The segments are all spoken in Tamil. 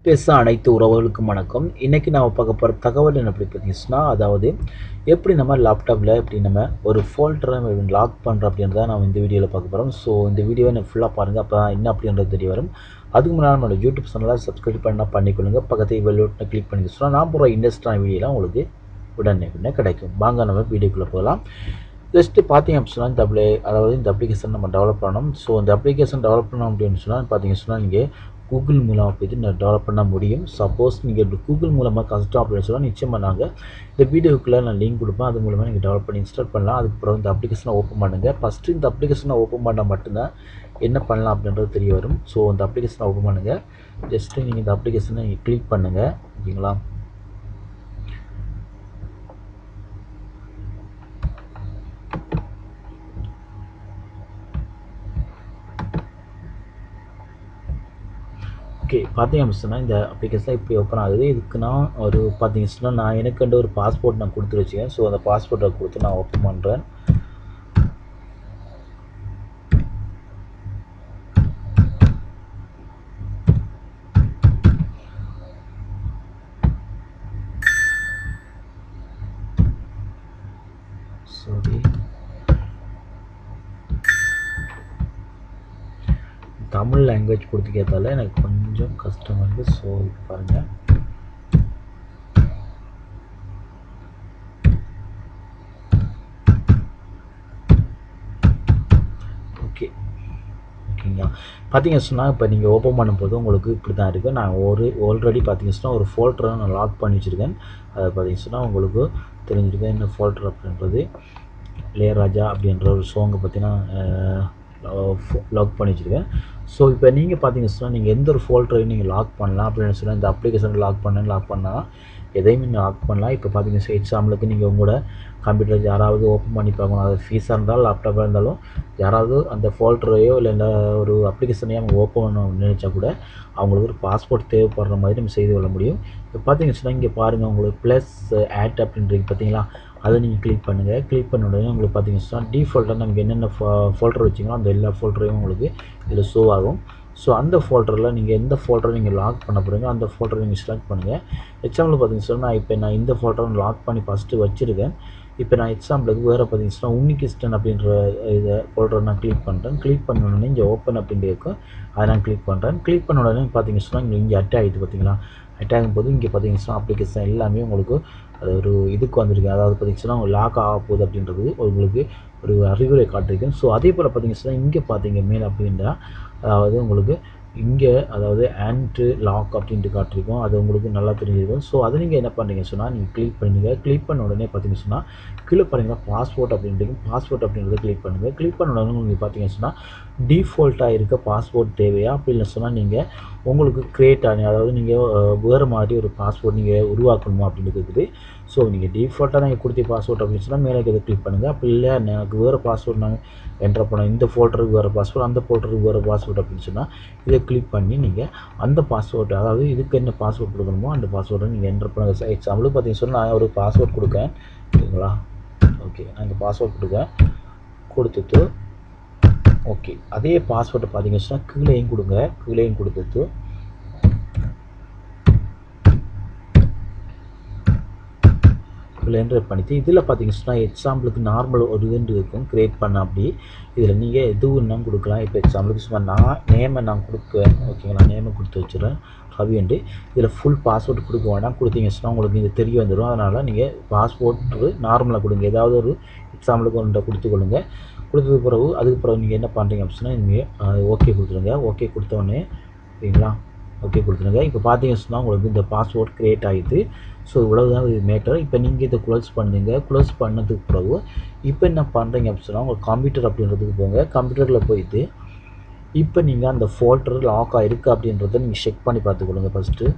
பேச அனைத்து உறவுகளுக்கும் வணக்கம். இன்னைக்கு நாம பார்க்க போற தகவல் என்ன அப்படி பார்த்தீங்கன்னா, அதாவது எப்படி நம்ம லேப்டாப்ல எப்படி நம்ம ஒரு ஃபோல்டரை லாக் பண்ணுறோம் அப்படின்றத நம்ம இந்த வீடியோவில் பார்க்க போகிறோம். ஸோ இந்த வீடியோவை நான் ஃபுல்லாக பாருங்கள், அப்போ என்ன அப்படின்றது தெரிய வரும். அதுக்கு முன்னாடி நம்மளோட யூடியூப் சேனலை சப்ஸ்கிரைப் பண்ணால் பண்ணிக்கொள்ளுங்க. பக்கத்தில் பெல் பட்டனை கிளிக் பண்ணி சொன்னால் நான் போகிற இன்ட்ரெஸ்டான வீடியோலாம் உங்களுக்கு உடனே கிடைக்கும். வாங்க நம்ம வீடியோக்குள்ளே போகலாம். ஜஸ்ட்டு பார்த்தீங்க அப்படின்னு சொன்னால் இந்த அப்ளிகேஷன் நம்ம டெவலப் பண்ணணும். ஸோ இந்த அப்ளிகேஷன் டெவலப் பண்ணோம் அப்படின்னு சொன்னால் பார்த்தீங்கன்னு சொன்னால் நீங்கள் கூகுள் மூலமாக போய்ட்டு டெவலப் பண்ண முடியும். சப்போஸ் நீங்கள் கூகுள் மூலமாக கஷ்டம் அப்படின்னு சொன்னால் நிச்சயமாக நாங்கள் இந்த வீடியோக்குள்ளே நான் லிங்க் கொடுப்பேன். அது மூலமாக நீங்கள் டெவலப் பண்ணி இன்ஸ்டால் பண்ணலாம். அதுக்கப்புறம் இந்த அப்ளிகேஷனை ஓப்பன் பண்ணுங்கள். ஃபஸ்ட்டு இந்த அப்ளிகேஷனை ஓப்பன் பண்ணால் மட்டும்தான் என்ன பண்ணலாம் அப்படின்றது தெரிய வரும். ஸோ இந்த அப்ளிகேஷனை ஓப்பன் பண்ணுங்கள். ஜஸ்ட்டு நீங்கள் இந்த அப்ளிகேஷனை நீங்கள் கிளிக் பண்ணுங்கள். ஓகேங்களா? ஓகே, பார்த்தீங்க அப்படின்னு சொன்னால் இந்த அப்ளிகேஷன் இப்படி ஓப்பன் ஆகுது. இதுக்கு நான் பார்த்தீங்கன்னு சொன்னால் நான் எனக்கு ஒரு பாஸ்போர்ட் நான் கொடுத்து வச்சுக்கேன். ஸோ அந்த பாஸ்போர்ட்டை கொடுத்து நான் ஓப்பன் பண்ணுறேன். சாரி, தமிழ் லாங்குவேஜ் கொடுத்துக்கிறதால எனக்கு கொஞ்சம் கஷ்டமாக இருக்குது. ஸோ பாருங்கள், ஓகேங்களா? பார்த்தீங்கன்னு சொன்னால் இப்போ நீங்கள் ஓப்பன் பண்ணும்போது உங்களுக்கு இப்படி தான் இருக்குது. நான் ஆல்ரெடி பார்த்தீங்கன்னு சொன்னால் ஒரு ஃபோல்டரை நான் லாக் பண்ணி வச்சுருக்கேன். அதை பார்த்தீங்கன்னு சொன்னால் உங்களுக்கு தெரிஞ்சிருக்கேன் என்ன ஃபோல்டர் அப்படின்றது. இளையராஜா அப்படின்ற ஒரு சாங்கை பார்த்தீங்கன்னா லாக் பண்ணி வச்சுருக்கேன். ஸோ இப்போ நீங்கள் பார்த்தீங்கன்னு சொன்னால் நீங்கள் எந்த ஒரு ஃபோல்டரையும் நீங்கள் லாக் பண்ணலாம் அப்படின்னு சொன்னால் இந்த அப்ளிகேஷன் லாக் பண்ணால் எதையுமே நீங்கள் லாக் பண்ணலாம். இப்போ பார்த்தீங்கன்னா எக்ஸாம்பிளுக்கு நீங்கள் உங்களோட கம்ப்யூட்டர் யாராவது ஓப்பன் பண்ணி பார்க்கணும், அது ஃபீஸாக இருந்தாலும் லேப்டாப்பாக இருந்தாலும் யாராவது அந்த ஃபோல்டரையோ இல்லை ஒரு அப்ளிகேஷனையோ அவங்க ஓப்பன் பண்ணணும்னு நினச்சா கூட அவங்களுக்கு ஒரு பாஸ்போர்ட் தேவைப்படுற மாதிரி நம்ம செய்து கொள்ள முடியும். இப்போ பார்த்தீங்கன்னு சொன்னால் இங்கே பாருங்கள், உங்களுக்கு ப்ளஸ் ஆட் அப்படின்றது பார்த்தீங்களா, அதை நீங்கள் கிளிக் பண்ணுங்கள். கிளிக் பண்ண உடனே உங்களுக்கு பார்த்தீங்கன்னு சொன்னால் டிஃபால்ட்டாக நமக்கு என்னென்ன ஃபோல்டர் வச்சிங்களோ அந்த எல்லா ஃபோல்டரையும் உங்களுக்கு இதில் ஷோ ஆகும். ஸோ அந்த ஃபோல்டரில் நீங்கள் எந்த ஃபோல்டரை நீங்கள் லாக் பண்ண போகிறீங்க அந்த ஃபோல்டரை நீங்கள் செலக்ட் பண்ணுங்கள். எக்ஸாம்பிள் பார்த்தீங்கன்னு சொன்னால் நான் இந்த ஃபோல்டரை லாக் பண்ணி ஃபஸ்ட்டு வச்சுருக்கேன். இப்போ நான் எக்ஸாம்பிளுக்கு வேறு பார்த்தீங்கன்னா உன்னிகிஸ்டன் அப்படின்ற இதை ஃபோல்டரை நான் கிளிக் பண்ணுறேன். கிளிக் பண்ண உடனே இங்கே ஓப்பன் அப்படின்னு இருக்கும், அதை நான் கிளிக் பண்ணுறேன். கிளிக் பண்ண உடனே பார்த்தீங்கன்னு சொன்னால் இங்கே அட் ஆகிட்டு பார்த்தீங்களா, அட் ஆகும்போது இங்கே பார்த்தீங்கன்னா அப்ளிகேஷன் எல்லாமே உங்களுக்கு அது ஒரு இதுக்கு வந்திருக்கு. அதாவது பார்த்தீங்கன்னா லாக் ஆக போகுது அப்படின்றது உங்களுக்கு ஒரு அறிவுரை காட்டிருக்கேன். ஸோ அதே போல் பார்த்தீங்கன்னா இங்கே பார்த்தீங்க மேலே அப்படின்னா அதாவது உங்களுக்கு இங்கே அதாவது ஆன்ட்டு லாக் அப்படின்ட்டு காட்டிருக்கோம். அது உங்களுக்கு நல்லா தெரிஞ்சிருக்கும். ஸோ அதை நீங்கள் என்ன பண்ணுறீங்க சொன்னால் நீங்கள் கிளிக் பண்ணுங்கள். கிளிக் பண்ண உடனே பார்த்தீங்கன்னு சொன்னால் கீழே பாருங்கன்னா பாஸ்போர்ட் அப்படின்ட்டு பாஸ்போர்ட் அப்படின்றத கிளிக் பண்ணுங்கள். கிளிக் பண்ண உடனே உங்களுக்கு பார்த்தீங்கன்னு சொன்னால் டிஃபால்ட்டாக இருக்க பாஸ்போர்ட் தேவையா அப்படின்னு சொன்னால் நீங்கள் உங்களுக்கு க்ரியேட் ஆனி அதாவது நீங்கள் வேறு மாதிரி ஒரு பாஸ்போர்ட் நீங்கள் உருவாக்கணுமா அப்படின்னு இருக்குது. ஸோ நீங்கள் டிஃபால்ட்டாக நீங்கள் கொடுத்த பாஸ்போர்ட் அப்படின்னு சொன்னால் மேலே இதை கிளிக் பண்ணுங்கள். அப்படி இல்லை எனக்கு வேறு பாஸ்போர்ட் நாங்கள் என்ட்ரு பண்ணோம், இந்த ஃபோல்டருக்கு வேறு பாஸ்போர்ட் அந்த ஃபோல்டருக்கு வேறு பாஸ்போர்ட் அப்படின்னு சொன்னால் இதை கிளிக் பண்ணி நீங்கள் அந்த பாஸ்வேர்டு அதாவது இதுக்கு என்ன பாஸ்வேர்ட் கொடுக்கணுமோ அந்த பாஸ்வேர்டை நீங்கள் என்ட்ரு பண்ணுங்கள். எக்ஸாம்பிளுக்கு பார்த்தீங்கன்னு சொன்னால் நான் ஒரு பாஸ்வேர்ட் கொடுக்கேன். ஓகேங்களா? ஓகே, நான் இந்த பாஸ்வேர்ட் கொடுத்துட்டு ஓகே அதே பாஸ்வேர்டை பார்த்தீங்கன்னு சொன்னால் கீழேயும் கொடுத்துட்டு என்டர் பண்ணிட்டு இதில் பார்த்தீங்கன்னா எக்ஸாம்பிளுக்கு நார்மல் ஒரு இது இருக்கும் க்ரியேட் பண்ண. அப்படி இதில் நீங்கள் எதுவும் கொடுக்கலாம். இப்போ எக்ஸாம்பிளுக்கு சும்மா நான் நேமை நான் கொடுக்குவேன். ஓகேங்களா? நேமை கொடுத்து வச்சுருவேன் ரவின்ட்டு. இதில் ஃபுல் பாஸ்வேர்டு கொடுக்க வேண்டாம். கொடுத்தீங்கன்னு சொன்னால் உங்களுக்கு இது தெரிய வந்துடும். அதனால் நீங்கள் பாஸ்போர்ட்டு நார்மலாக கொடுங்க. ஏதாவது ஒரு எக்ஸாம்பிளுக்கு ஒன்றை கொடுத்துக்கொள்ளுங்க. அதுக்கு பிறகு நீங்கள் என்ன பண்ணுறீங்க அப்படின்னா நீங்கள் ஓகே கொடுத்துருங்க. ஓகே கொடுத்தோடனே ஓகேங்களா, ஓகே கொடுத்துருங்க. இப்போ பார்த்தீங்கன்னு சொன்னால் உங்களுக்கு இந்த பாஸ்வேர்ட் க்ரியேட் ஆகிடுது. ஸோ இவ்வளவுதான் இது மேட்டர். இப்போ நீங்கள் இதை க்ளோஸ் பண்ணதுக்கு பிறகு இப்போ என்ன பண்ணுறீங்க அப்படின்னு சொன்னால் உங்கள் கம்ப்யூட்டர் அப்படின்றதுக்கு போங்க. கம்ப்யூட்டரில் போயிட்டு இப்போ நீங்கள் அந்த ஃபோல்டர் லாக் ஆகிருக்கு அப்படின்றத நீங்கள் செக் பண்ணி பார்த்துக்கொள்ளுங்க ஃபஸ்ட்டு.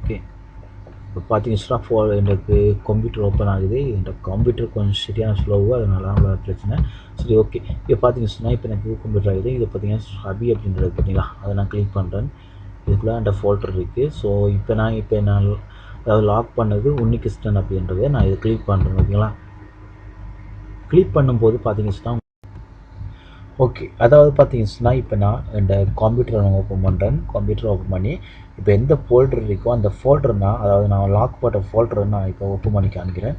ஓகே, இப்போ பார்த்தீங்கன்னா எனக்கு கம்ப்யூட்டர் ஓப்பன் ஆகுது. இந்த கம்ப்யூட்டர் கொஞ்சம் சரியான ஸ்லோவாக, அதனால அவ்வளோ பிரச்சனை. சரி, ஓகே. இப்போ பார்த்தீங்கன்னு சொன்னால் இப்போ எனக்கு கம்ப்யூட்டர் ஆகுது. இதை பார்த்தீங்கன்னா ரவி அப்படின்றது பார்த்தீங்களா, அதை நான் கிளிக் பண்ணுறேன். இதுக்குள்ளே அந்த ஃபோல்டர் இருக்குது. ஸோ இப்போ நான் அதாவது லாக் பண்ணது உன்னிகிருஷ்ணன் அப்படின்றத நான் இதை கிளிக் பண்ணுறேன். ஓகேங்களா? கிளிக் பண்ணும்போது பார்த்தீங்கன்னா ஓகே, அதாவது பார்த்தீங்கன்னா இப்போ நான் இந்த கம்ப்யூட்டரை நான் ஓப்பன் பண்ணுறேன். கம்ப்யூட்டரை ஓப்பன் பண்ணி இப்போ எந்த ஃபோல்டர் இருக்கோ அந்த ஃபோல்டர் அதாவது நான் லாக் போட்ட ஃபோல்டரை நான் இப்போ ஓப்பன் பண்ணி காமிக்கிறேன்.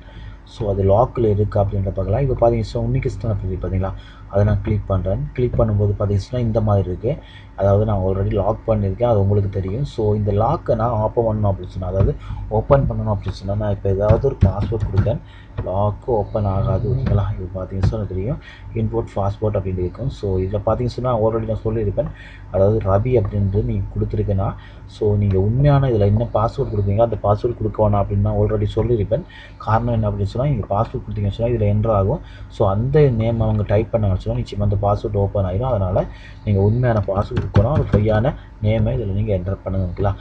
ஸோ அது லாக்கில் இருக்குது அப்படின்ற பார்க்கலாம். இப்போ பார்த்தீங்கன்னா உன்னிகிருஷ்ணன் அப்படி பார்த்தீங்களா, அதை நான் கிளிக் பண்ணுறேன். கிளிக் பண்ணும்போது பார்த்தீங்கன்னா இந்த மாதிரி இருக்குது. அதாவது நான் ஆல்ரெடி லாக் பண்ணியிருக்கேன், அது உங்களுக்கு தெரியும். ஸோ இந்த லாக்கை நான் ஓப்பன் பண்ணணும் அப்படின்னு சொன்னால், அதாவது ஓப்பன் பண்ணணும் அப்படின்னு சொன்னால் நான் இப்போ ஏதாவது ஒரு பாஸ்வேர்ட் கொடுத்தேன், லாக்கு ஓப்பன் ஆகாது. ஓகேங்களா? இது பார்த்தீங்கன்னா தெரியும் இன்போர்ட் பாஸ்வேர்ட் அப்படின்னு இருக்கும். ஸோ இதில் பார்த்தீங்கன்னா ஆல்ரெடி நான் சொல்லியிருப்பேன், அதாவது ரவி அப்படின்றது நீங்கள் கொடுத்துருக்கேன்னா, ஸோ நீங்கள் உண்மையான இதில் என்ன பாஸ்வேர்ட் கொடுப்பீங்க அந்த பாஸ்வேர்ட் கொடுக்க வேணாம் அப்படின்னு நான் ஆல்ரெடி சொல்லியிருப்பேன். காரணம் என்ன அப்படின்னு சொன்னால், நீங்கள் பாஸ்வேர்ட் கொடுத்தீங்கன்னு சொன்னால் இதில் என்ட்ரு ஆகும். ஸோ அந்த நேம் அவங்க டைப் பண்ண சொன்னால் நிச்சயமாக அந்த பாஸ்வேர்ட் ஓப்பன் ஆகிடும். அதனால் நீங்கள் உண்மையான பாஸ்வேர்ட் கொடுக்கணும், ஒரு பொய்யான நேமை இதில் நீங்கள் என்டர் பண்ணுங்களா.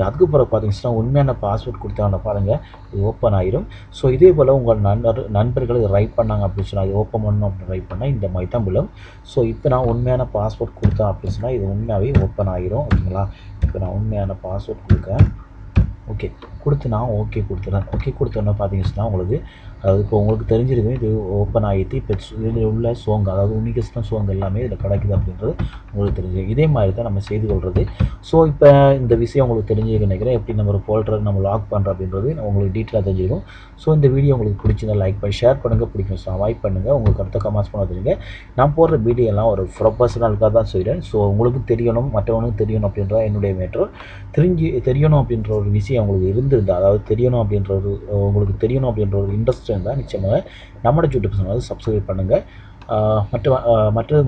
அதுக்கு பிறகு பார்த்தீங்கன்னா உண்மையான பாஸ்வேர்ட் கொடுத்தாங்க பாருங்கள், இது ஓப்பன் ஆகிடும். ஸோ இதே போல் உங்கள் நண்பர்கள் இதை ரைட் பண்ணாங்க அப்படின்னு சொன்னால், இது ஓப்பன் பண்ணணும் அப்படின்னு ரைட் பண்ணால் இந்த மாதிரி தான் விழும். ஸோ இப்போ நான் உண்மையான பாஸ்வேர்ட் கொடுத்தேன் அப்படின்னு சொன்னால் இது உண்மையாகவே ஓப்பன் ஆகிடும். ஓகேங்களா? இப்போ நான் உண்மையான பாஸ்வேர்ட் கொடுக்கேன். ஓகே கொடுத்து நான் ஓகே கொடுத்துறேன். ஓகே கொடுத்தோன்னே பார்த்தீங்கன்னா உங்களுக்கு அதாவது இப்போ உங்களுக்கு தெரிஞ்சிருக்கு இது ஓப்பன் ஆகிட்டு இப்போ இதில் உள்ள சோங் அதாவது உன்னிகிருஷ்ணன் சோங் எல்லாமே இதில் கிடைக்குது அப்படின்றது உங்களுக்கு தெரிஞ்சு. இதே மாதிரி தான் நம்ம செய்து கொள்வது. ஸோ இப்போ இந்த விஷயம் உங்களுக்கு தெரிஞ்சுக்க நினைக்கிறேன், எப்படி நம்ம ஒரு ஃபோல்டரை நம்ம லாக் பண்ணுறோம் அப்படின்றது உங்களுக்கு டீட்டெயிலாக தெரிஞ்சிருக்கும். ஸோ இந்த வீடியோ உங்களுக்கு பிடிச்சிருந்தா லைக் பண்ணி ஷேர் பண்ணுங்கள், பிடிக்கும் ஸோ அவாய்ட் பண்ணுங்கள், உங்களுக்கு கருத்தை கமெண்ட்ஸ் பண்ண தெரியுங்க. நான் போடுற வீடியோ எல்லாம் ஒரு ப்ரொஃபஷனலுக்காக தான் செய்கிறேன். ஸோ உங்களுக்கு தெரியணும், மற்றவனுக்கு தெரியணும் அப்படின்ற என்னுடைய மேட்டர். தெரியணும் அப்படின்ற ஒரு விஷயம் உங்களுக்கு இருந்திருந்தால், அதாவது தெரியணும் அப்படின்ற ஒரு உங்களுக்கு தெரியணும் அப்படின்ற ஒரு இன்ட்ரெஸ்ட் இருந்தால் நிச்சயமாக நம்மளோட யூடியூப் சேனலை சப்ஸ்கிரைப் பண்ணுங்கள். மற்றது